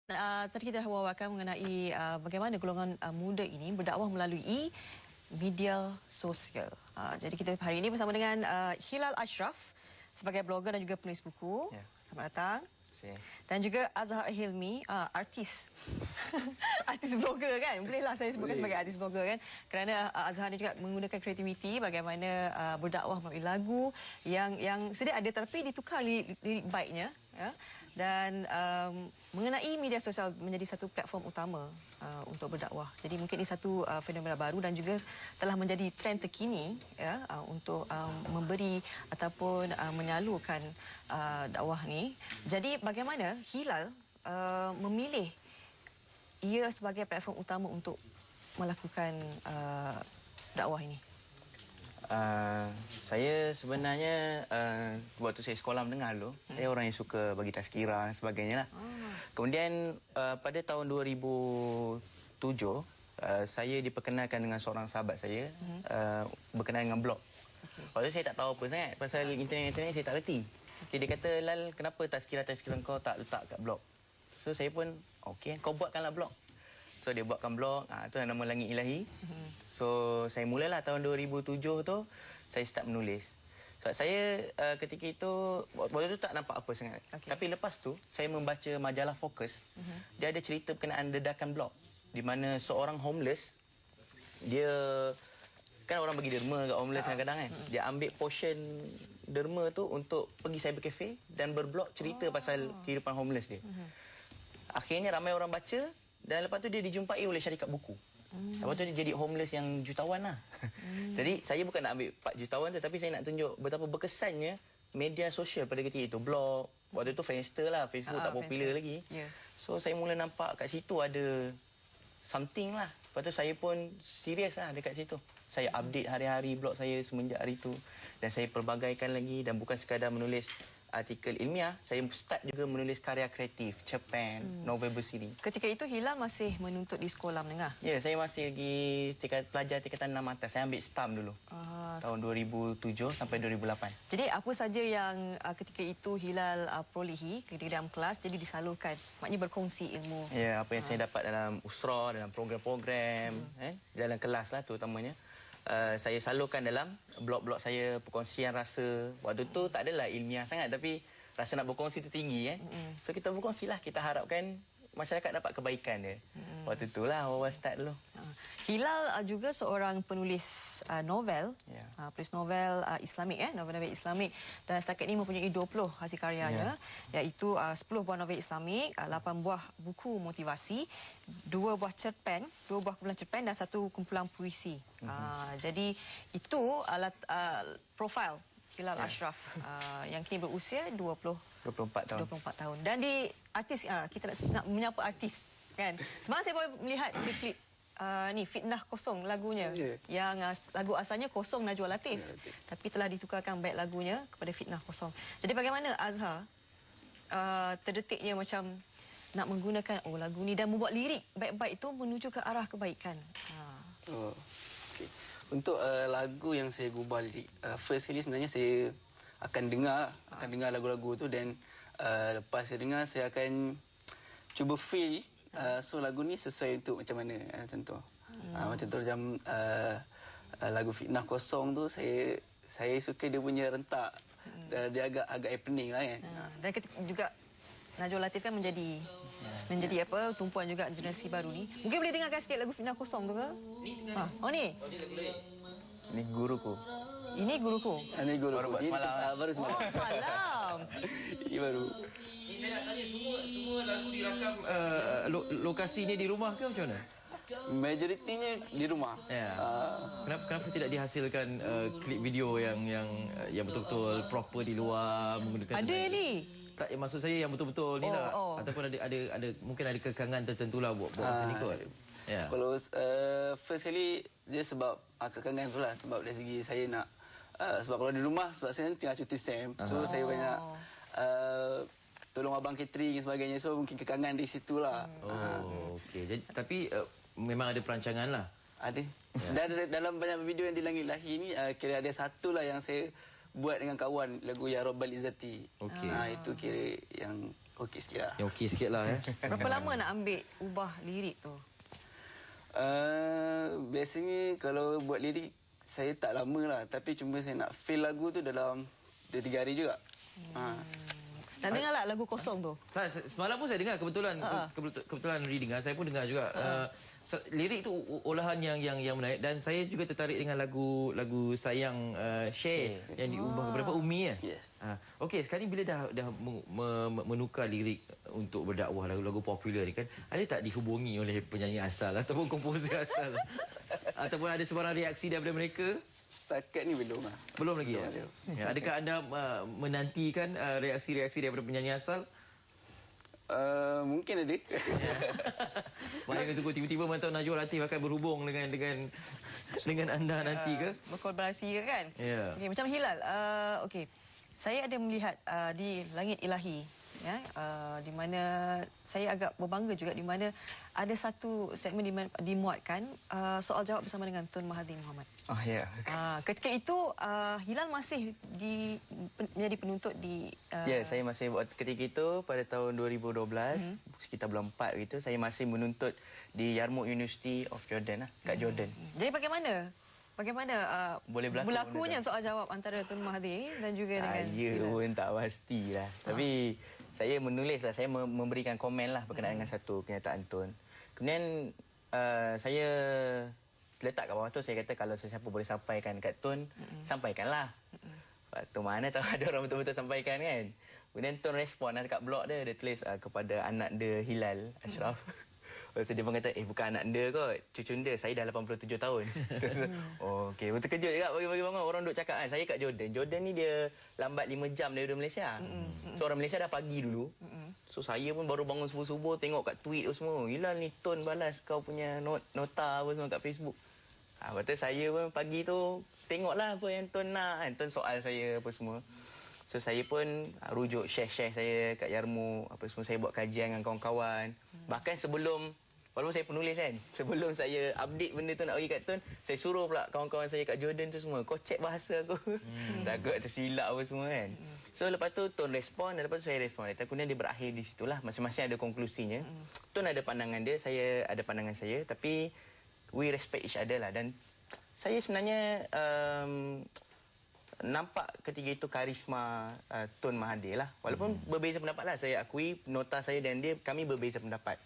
Tadi kita wawarkan mengenai bagaimana golongan muda ini berdakwah melalui media sosial. Jadi kita hari ini bersama dengan Hilal Ashraf sebagai blogger dan juga penulis buku. Ya. Selamat datang. Dan juga Azhar Hilmi, artis. Artis blogger kan? Bolehlah saya sebutkan sebagai artis blogger kan? Kerana Azhar juga menggunakan kreativiti bagaimana berdakwah melalui lagu yang sedia ada tetapi ditukar lirik baiknya. Ya? Dan mengenai media sosial menjadi satu platform utama untuk berdakwah. Jadi mungkin ini satu fenomena baru dan juga telah menjadi trend terkini ya, untuk memberi ataupun menyalurkan dakwah ni. Jadi bagaimana Hilal memilih ia sebagai platform utama untuk melakukan dakwah ini? Saya sebenarnya waktu saya sekolah menengah dulu, saya orang yang suka bagi tazkirah dan sebagainya lah. Kemudian pada tahun 2007 saya diperkenalkan dengan seorang sahabat saya berkenaan dengan blog. Waktu saya tak tahu apa sangat pasal internet saya tak reti. Okay, dia kata, Lal, kenapa tazkirah kau tak letak kat blog? So saya pun okey, kau buatkanlah blog. So dia buatkan blog, tu nama Langit Ilahi. So saya mulalah tahun 2007 tu saya start menulis. Sebab saya ketika itu waktu tu tak nampak apa sangat. Tapi lepas tu saya membaca majalah Fokus. Dia ada cerita berkenaan dedakan blog di mana seorang homeless, dia kan orang bagi derma kat homeless kadang-kadang kan. Dia ambil portion derma tu untuk pergi cyber cafe dan berblog cerita pasal kehidupan homeless dia. Akhirnya ramai orang baca. Dan lepas tu dia dijumpai oleh syarikat buku. Lepas tu dia jadi homeless yang jutawan lah. Jadi saya bukan nak ambil 4 jutawan tu, tapi saya nak tunjuk betapa berkesannya media sosial pada ketika itu. Blog, waktu tu Friendster lah, Facebook tak popular lagi. So saya mula nampak kat situ ada something lah. Lepas tu saya pun serius lah dekat situ. Saya update hari-hari blog saya semenjak hari tu. Dan saya pelbagaikan lagi dan bukan sekadar menulis artikel ilmiah, saya start juga menulis karya kreatif, cerpen, novel bersiri. Ketika itu Hilal masih menuntut di sekolah menengah? Ya, saya masih lagi pelajar tingkatan 6 atas. Saya ambil STAM dulu. Tahun 2007 sampai 2008. Jadi apa saja yang ketika itu Hilal perolehi ketika dalam kelas, jadi disalurkan, maknanya berkongsi ilmu. Ya, apa yang saya dapat dalam usrah, dalam program-program, dalam kelas lah terutamanya. Saya salurkan dalam blog-blog saya, perkongsian rasa. Waktu tu tak adalah ilmiah sangat, tapi rasa nak berkongsi tu tinggi. So kita berkongsi lah, kita harapkan masyarakat dapat kebaikan dia. Waktu tu lah awal start dulu. Hilal juga seorang penulis novel, penulis novel Islamik, novel-novel Islamik. Dan setakat ini mempunyai 20 hasil karyanya, iaitu 10 buah novel Islamik, 8 buah buku motivasi, 2 buah cerpen, 2 buah kumpulan cerpen dan 1 kumpulan puisi. Jadi itu profil Hilal Ashraf yang kini berusia 24 tahun. Dan di artis, kita nak menyapa artis kan. Semalam saya boleh melihat di klip ni Fitnah Kosong lagunya, yang lagu asalnya Kosong Najwa Latif, tapi telah ditukarkan baik lagunya kepada Fitnah Kosong. Jadi bagaimana Azhar terdetiknya macam nak menggunakan lagu ni dan membuat lirik baik-baik itu menuju ke arah kebaikan? Untuk lagu yang saya gubah lirik, first kali sebenarnya saya akan dengar lagu-lagu tu, dan lepas saya dengar saya akan cuba feel so lagu ni sesuai untuk macam mana, macam tu. Macam tu macam lagu Fitnah Kosong tu saya suka dia punya rentak. Dia agak happening lah kan. Dan juga Najwa Latif kan menjadi apa, tumpuan juga generasi baru ni. Mungkin boleh dengarkan sikit lagu Fitnah Kosong tu ke? Oh ni. Oh, dia lagu lain. Ni Guruku. Ini Guruku. Ini Guruku. Baru buat semalam. Baru semalam. Malam. Ini baru. Saya nak tanya, semua lagu dirakam lokasinya di rumah ke macam mana? Majoritinya di rumah. Kenapa tidak dihasilkan klip video yang betul-betul proper di luar menggunakan? Ada ni. Tak, maksud saya yang betul-betul ni lah. Ataupun ada mungkin ada kekangan tertentu lah buat masa ni kot. Kalau first kali dia sebab kekangan tu lah, sebab dari segi saya nak sebab kalau di rumah, sebab saya tengah cuti STEM, so saya banyak tolong abang catering dan sebagainya, so mungkin kekangan di situ lah. Okey. Jadi tapi memang ada perancangan lah. Ada. Dan dalam banyak video yang di Langit Ilahi ni, kira ada satu lah yang saya buat dengan kawan, lagu Ya Rabbal Izzati. Itu kira yang okey sikit lah. Yang okey sikit lah ya. Berapa lama nak ambil ubah lirik tu? Biasanya kalau buat lirik saya tak lama lah, tapi cuma saya nak feel lagu tu dalam 2-3 hari juga. Dan dengarlah lagu kosong tu. Semalam pun saya dengar kebetulan reading, saya pun dengar juga. Lirik tu olahan yang menarik, dan saya juga tertarik dengan lagu Sayang Share yang diubah kepada Umi ya. Yes. Okey, sekarang ni bila dah menukar lirik untuk berdakwah, lagu-lagu popular ni kan, ada tak dihubungi oleh penyanyi asal ataupun komposer asal? Ataupun ada sebarang reaksi daripada mereka? Setakat ni belum lah. Belum lagi ya? Ya, adakah anda menantikan reaksi-reaksi daripada penyanyi asal? Mungkin ada. Mana tunggu tiba-tiba Mantau Najwa Latif akan berhubung dengan anda nanti ke? Berkolaborasi ke kan? Ya. Okay, macam Hilal. Okey. Saya ada melihat di Langit Ilahi, ya, di mana saya agak berbangga juga, di mana ada satu segmen dimuatkan soal jawab bersama dengan Tun Mahathir Mohamad. Oh ya. Ketika itu Hilal masih menjadi penuntut di Ya, saya masih buat ketika itu pada tahun 2012, sekitar bulan 4 gitu, saya masih menuntut di Yarmouk University of Jordan lah, kat Jordan. Jadi bagaimana Boleh berlakon berlakunya benda tu? soal jawab antara Tun Mahathir dan juga dengan Saya pun tak pastilah. Tapi saya menulis lah, saya memberikan komen lah berkenaan dengan satu kenyataan Tun. Kemudian saya letak kat bawah tu, saya kata kalau sesiapa boleh sampaikan kat Tun, sampaikanlah. Tu mana tahu ada orang betul-betul sampaikan kan. Kemudian Tun respon lah dekat blog dia tulis kepada anak dia Hilal Ashraf. Lepas tu dia pun kata, bukan anak dia kot, cucu dia, saya dah 87 tahun. Okey, betul kejut juga bagi-bagi bangun. Orang duk cakap kan, saya kat Jordan. Jordan ni dia lambat 5 jam daripada Malaysia. So orang Malaysia dah pagi dulu. So saya pun baru bangun subuh-subuh, tengok kat tweet tu semua. Hilal ni Tun balas kau punya nota apa semua kat Facebook. Lepas tu saya pun pagi tu tengoklah apa yang Tun nak kan. Tun soal saya apa semua. So saya pun rujuk share saya kat Yarmouk, apa semua, saya buat kajian dengan kawan-kawan. Bahkan sebelum, walaupun saya penulis kan, sebelum saya update benda tu nak bagi kat Tun, saya suruh pula kawan-kawan saya kat Jordan tu semua, kau check bahasa aku. Takut tersilap apa semua kan. So lepas tu Tun respon, dan lepas tu saya respon. Dan kemudian dia berakhir di situlah, masing-masing ada konklusinya. Tun ada pandangan dia, saya ada pandangan saya, tapi we respect each other lah. Dan saya sebenarnya nampak ketika itu karisma Tun Mahathir lah. Walaupun berbeza pendapat lah. Saya akui nota saya dan dia, kami berbeza pendapat.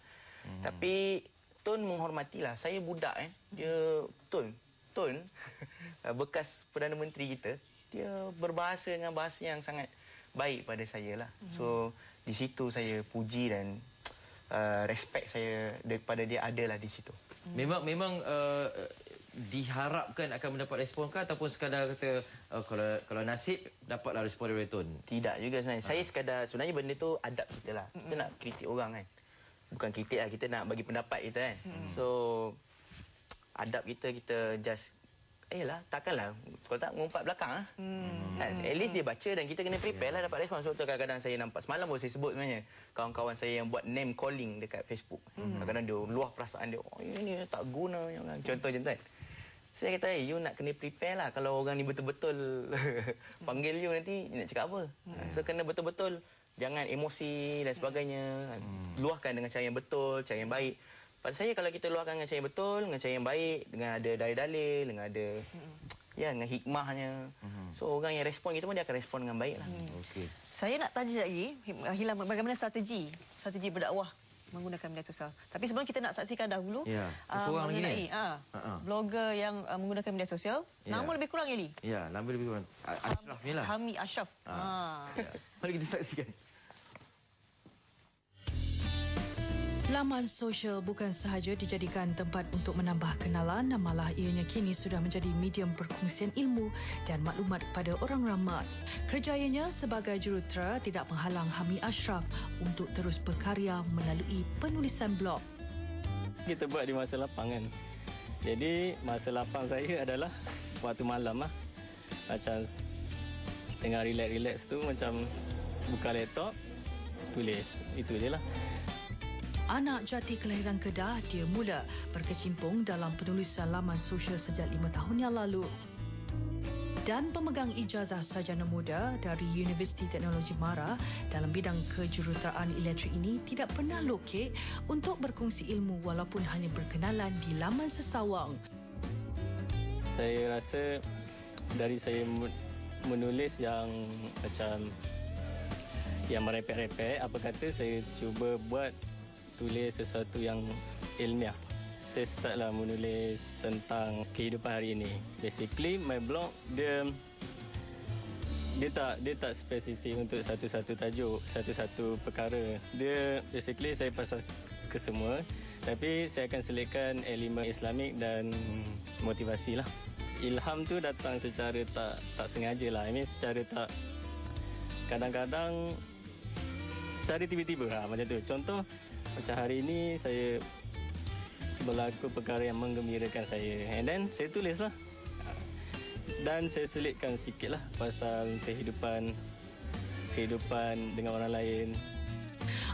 Tapi Tun menghormatilah. Saya budak Dia Tun bekas Perdana Menteri kita. Dia berbahasa dengan bahasa yang sangat baik pada saya lah. So di situ saya puji dan respect saya daripada dia adalah di situ. Memang diharapkan akan mendapat respon ke, ataupun sekadar kata kalau nasib dapatlah respon daripada Tun? Tidak juga sebenarnya. Saya sekadar, sebenarnya benda tu adab kita lah. Kita nak kritik orang kan. Bukan kritik lah, kita nak bagi pendapat kita kan. So adab kita just takkanlah kalau tak mengumpat belakang lah. At least dia baca dan kita kena prepare lah dapat respon. Sebab tu kadang-kadang saya nampak, semalam pun saya sebut sebenarnya, kawan-kawan saya yang buat name calling dekat Facebook. Kadang-kadang dia luah perasaan dia, ini tak guna. Contoh-contoh kan. Saya kata, you nak kena prepare lah. Kalau orang ni betul-betul panggil you nanti, you nak cakap apa? So kena betul-betul, jangan emosi dan sebagainya. Luahkan dengan cara yang betul, cara yang baik. Pada saya, kalau kita luahkan dengan cara yang betul, dengan cara yang baik, dengan ada dalil-dalil, dengan ada dengan hikmahnya. So orang yang respon kita pun dia akan respon dengan baik lah. Okey. Saya nak tanya lagi, Hilal, bagaimana strategi berdakwah menggunakan media sosial. Tapi sebelum kita nak saksikan dahulu mengenai blogger yang menggunakan media sosial, nama lebih kurang Eli. Ya, nama lebih kurang Ashraf ni lah. Hami Ashraf. Mari kita saksikan. Laman sosial bukan sahaja dijadikan tempat untuk menambah kenalan, malah ianya kini sudah menjadi medium perkongsian ilmu dan maklumat kepada orang ramai. Kerjayanya sebagai jurutera tidak menghalang Hami Ashraf untuk terus berkarya melalui penulisan blog. Kita buat di masa lapang kan. Jadi masa lapang saya adalah waktu malam lah. Macam tengah relax-relax tu, macam buka laptop, tulis. Itu je lah. Anak jati kelahiran Kedah, dia mula berkecimpung dalam penulisan laman sosial sejak 5 tahun yang lalu. Dan pemegang ijazah sarjana muda dari Universiti Teknologi Mara dalam bidang kejuruteraan elektrik ini tidak pernah lokek untuk berkongsi ilmu walaupun hanya berkenalan di laman sesawang. Saya rasa dari saya menulis yang macam yang merepek-repek, apa kata saya cuba buat tulis sesuatu yang ilmiah. Saya startlah menulis tentang kehidupan hari ini. Basically my blog dia tak spesifik untuk satu-satu tajuk, satu-satu perkara. Dia basically saya pasal ke semua, tapi saya akan selitkan elemen Islamik dan motivasi lah. Ilham tu datang secara tak sengaja lah. I mean secara tak, kadang-kadang secara tiba-tiba lah macam tu. Contoh macam hari ini saya berlaku perkara yang menggembirakan saya, and then saya tulis lah dan saya selitkan sikit lah pasal kehidupan dengan orang lain.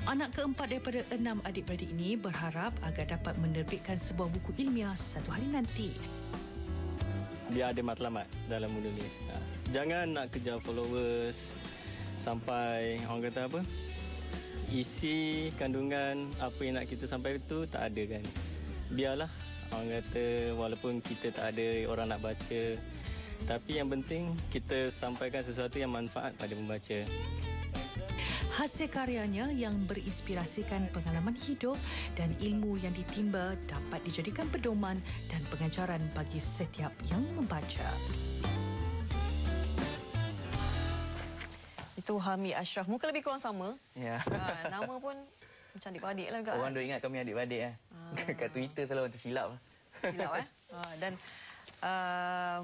Anak keempat daripada 6 adik-beradik ini berharap agar dapat menerbitkan sebuah buku ilmiah satu hari nanti. Biar ada matlamat dalam menulis. Jangan nak kejar followers sampai orang kata apa, isi kandungan apa yang nak kita sampai itu tak ada kan. Biarlah orang kata walaupun kita tak ada orang nak baca, tapi yang penting kita sampaikan sesuatu yang manfaat pada pembaca. Hasil karyanya yang berinspirasikan pengalaman hidup dan ilmu yang ditimba dapat dijadikan pedoman dan pengajaran bagi setiap yang membaca. Itu Hami Ashraf. Muka lebih kurang sama. Ya. Nama pun macam adik-beradik lah juga. Orang duk ingat kami adik-beradik lah. Kat Twitter selalu orang tersilap. Silap dan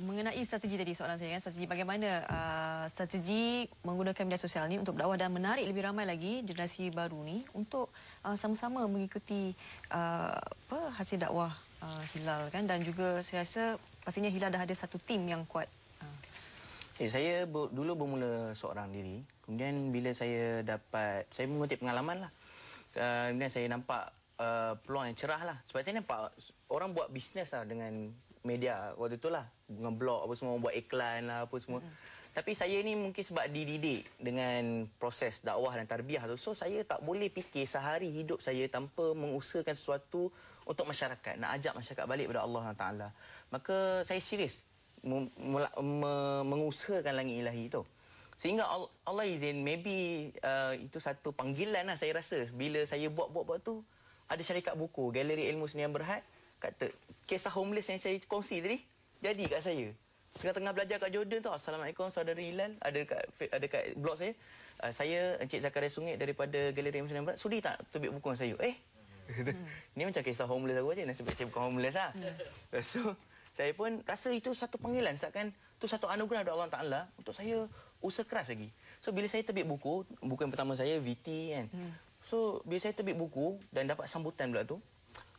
mengenai strategi tadi, soalan saya kan, strategi bagaimana strategi menggunakan media sosial ni untuk berdakwah dan menarik lebih ramai lagi generasi baru ni untuk sama-sama mengikuti hasil dakwah Hilal kan, dan juga saya rasa pastinya Hilal dah ada satu tim yang kuat. Saya dulu bermula seorang diri. Kemudian bila saya mengutip pengalaman lah. Kemudian saya nampak peluang yang cerah lah. Sebab saya nampak orang buat bisnes lah dengan media waktu tu lah. Dengan blog apa semua, buat iklan lah apa semua. Tapi saya ni mungkin sebab dididik dengan proses dakwah dan tarbiyah tu. So saya tak boleh fikir sehari hidup saya tanpa mengusahakan sesuatu untuk masyarakat. Nak ajak masyarakat balik kepada Allah Ta'ala. Maka saya serius mengusahakan langit ilahi tu. Sehingga Allah izin, maybe itu satu panggilan lah saya rasa. Bila saya buat tu, ada syarikat buku, Galeri Ilmu Seni yang Berhad, kata, kisah homeless yang saya kongsi tadi, jadi kat saya. Tengah-tengah belajar kat Jordan tu, Assalamualaikum saudara Hilal, ada kat blog saya. Saya Encik Zakaria Sungit daripada Galeri Ilmu Seni yang Berhad, sudi tak terbit buku dengan saya? Ni macam kisah homeless aku aja, nasib baik saya bukan homeless lah. So, saya pun rasa itu satu panggilan, seakan itu satu anugerah dari Allah Ta'ala untuk saya usaha keras lagi. So, bila saya terbit buku yang pertama saya, VT kan. So, bila saya terbit buku dan dapat sambutan pula tu,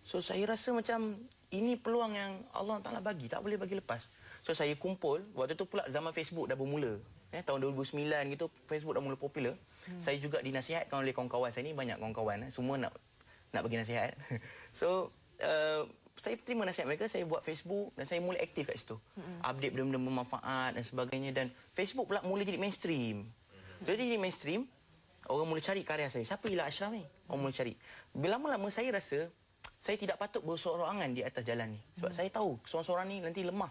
so saya rasa macam ini peluang yang Allah Ta'ala bagi, tak boleh bagi lepas. So, saya kumpul, waktu tu pula zaman Facebook dah bermula. Tahun 2009 gitu, Facebook dah mula popular. Saya juga dinasihatkan oleh kawan-kawan. Saya ni banyak kawan-kawan, semua nak bagi nasihat. So, saya terima nasihat mereka, saya buat Facebook dan saya mula aktif kat situ. Update benda-benda bermanfaat dan sebagainya, dan Facebook pula mula jadi mainstream. Jadi mainstream, orang mula cari karya saya. Siapa Hilal Ashraf ni? Orang mula cari. Bila lama-lama saya rasa saya tidak patut bersorangan di atas jalan ni. Sebab saya tahu seorang-seorang ni nanti lemah.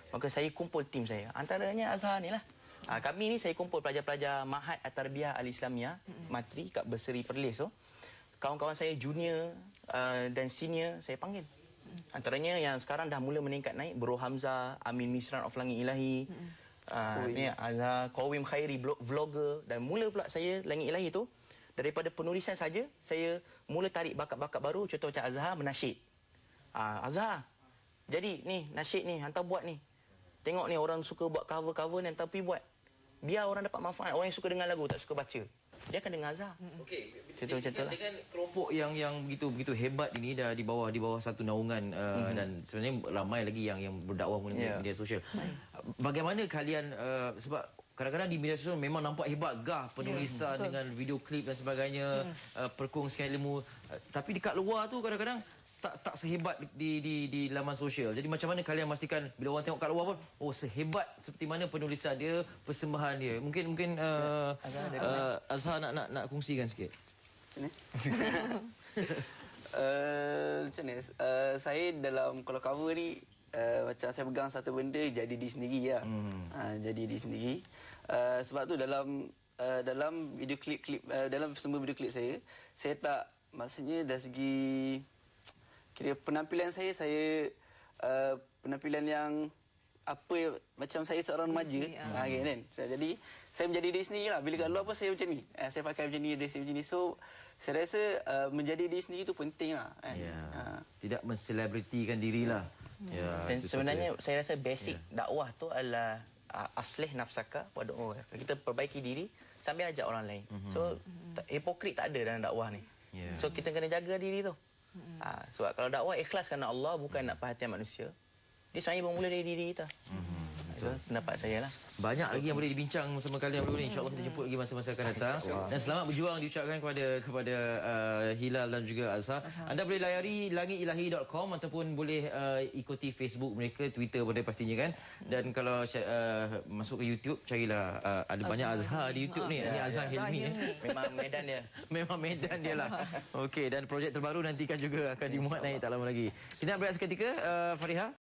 Maka saya kumpul tim saya. Antaranya Azhar ni lah. Kami ni saya kumpul pelajar-pelajar Mahad At-Tarbiyah Al-Islamiyah, Matri kat Berseri Perlis tu. Kawan-kawan saya junior dan senior saya panggil. Antaranya yang sekarang dah mula meningkat naik, Bro Hamzah, Amin Misran of Langit Ilahi, ni Azhar, Qawim Khairi, vlogger. Dan mula pula saya Langit Ilahi tu, daripada penulisan saja, saya mula tarik bakat-bakat baru. Contoh macam Azhar menasyid. Azhar, jadi ni nasyid ni, hantar buat ni. Tengok ni orang suka buat cover-cover ni, tapi buat. Biar orang dapat manfaat. Orang yang suka dengar lagu, tak suka baca, dia akan dengar Azhar. Okey, contoh-contoh lah. Dengan kelompok yang begitu hebat ini dah di bawah satu naungan dan sebenarnya ramai lagi yang berdakwah menggunakan media sosial. Bagaimana kalian sebab kadang-kadang di media sosial memang nampak hebat gah penulisan dengan video klip dan sebagainya, perkongsian ilmu, tapi dekat luar tu kadang-kadang tak sehebat di laman sosial. Jadi macam mana kalian memastikan bila orang tengok kat luar pun, oh sehebat seperti mana penulisan dia, persembahan dia. Mungkin Azhar nak kongsikan sikit. Macam mana? Saya dalam kalau cover ni macam saya pegang satu benda jadi diri sendiri lah. Jadi diri sendiri. Sebab tu dalam video klip dalam semua video klip saya tak, maksudnya dari segi kira penampilan saya penampilan yang apa macam saya seorang remaja kan. Jadi saya menjadi diri sendiri lah. Bila kat luar pun saya macam ni. Saya pakai macam ni, dress macam ni. So saya rasa menjadi diri sendiri tu penting lah kan. Tidak menselebritikan dirilah. Dan sebenarnya saya rasa basic dakwah tu adalah aslih nafsaka wa du'u. Kita perbaiki diri sambil ajak orang lain. So hipokrit tak ada dalam dakwah ni. So kita kena jaga diri tu. Sebab kalau dakwah ikhlas kerana Allah, bukan nak perhatian manusia, dia sebenarnya bermula dari diri kita. Itu pendapat saya lah. Banyak lagi yang boleh dibincang bersama kalian berdua ni. InsyaAllah kita jemput lagi masa-masa akan datang. Dan selamat berjuang diucapkan kepada Hilal dan juga Azhar. Anda boleh layari langitilahi.com ataupun boleh ikuti Facebook mereka, Twitter boleh pastinya kan. Dan kalau masuk ke YouTube, carilah ada banyak Azhar di YouTube ni. Ini Azhar Hilmi. Memang medan dia. Memang medan dia lah. Okey, dan projek terbaru nantikan juga akan dimuat naik tak lama lagi. Kita nak berehat seketika, Fariha.